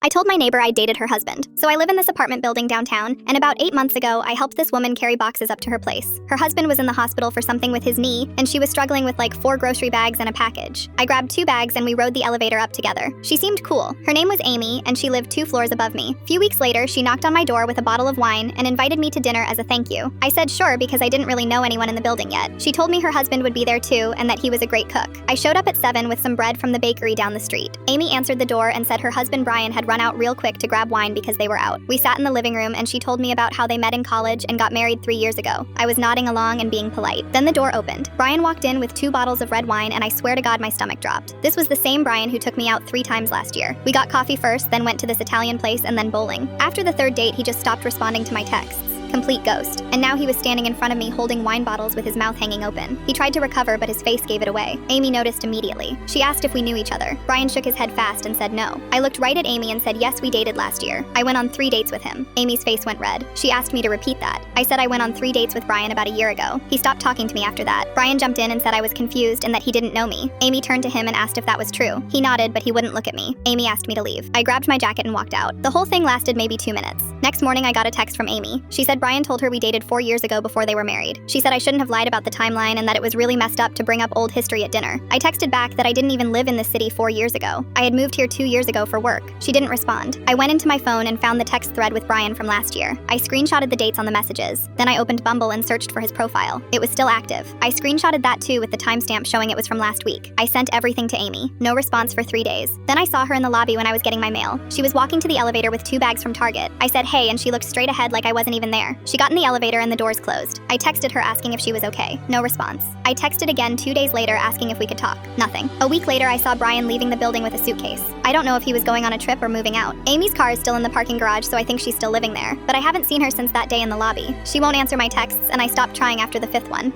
I told my neighbor I dated her husband. So I live in this apartment building downtown, and about 8 months ago, I helped this woman carry boxes up to her place. Her husband was in the hospital for something with his knee, and she was struggling with like 4 grocery bags and a package. I grabbed 2 bags and we rode the elevator up together. She seemed cool. Her name was Amy, and she lived 2 floors above me. Few weeks later, she knocked on my door with a bottle of wine and invited me to dinner as a thank you. I said sure because I didn't really know anyone in the building yet. She told me her husband would be there too and that he was a great cook. I showed up at 7 with some bread from the bakery down the street. Amy answered the door and said her husband Brian had run out real quick to grab wine because they were out. We sat in the living room and she told me about how they met in college and got married 3 years ago. I was nodding along and being polite. Then the door opened. Brian walked in with 2 bottles of red wine and I swear to God my stomach dropped. This was the same Brian who took me out 3 times last year. We got coffee first, then went to this Italian place and then bowling. After the 3rd date, he just stopped responding to my texts. Complete ghost. And now he was standing in front of me holding wine bottles with his mouth hanging open. He tried to recover, but his face gave it away. Amy noticed immediately. She asked if we knew each other. Brian shook his head fast and said no. I looked right at Amy and said yes, we dated last year. I went on 3 dates with him. Amy's face went red. She asked me to repeat that. I said I went on 3 dates with Brian about a year ago. He stopped talking to me after that. Brian jumped in and said I was confused and that he didn't know me. Amy turned to him and asked if that was true. He nodded, but he wouldn't look at me. Amy asked me to leave. I grabbed my jacket and walked out. The whole thing lasted maybe 2 minutes. Next morning, I got a text from Amy. She said Brian told her we dated 4 years ago before they were married. She said I shouldn't have lied about the timeline and that it was really messed up to bring up old history at dinner. I texted back that I didn't even live in this city 4 years ago. I had moved here 2 years ago for work. She didn't respond. I went into my phone and found the text thread with Brian from last year. I screenshotted the dates on the messages. Then I opened Bumble and searched for his profile. It was still active. I screenshotted that too with the timestamp showing it was from last week. I sent everything to Amy. No response for 3 days. Then I saw her in the lobby when I was getting my mail. She was walking to the elevator with 2 bags from Target. I said hey and she looked straight ahead like I wasn't even there. She got in the elevator and the doors closed. I texted her asking if she was okay. No response. I texted again 2 days later asking if we could talk. Nothing. A week later, I saw Brian leaving the building with a suitcase. I don't know if he was going on a trip or moving out. Amy's car is still in the parking garage, so I think she's still living there. But I haven't seen her since that day in the lobby. She won't answer my texts, and I stopped trying after the 5th one.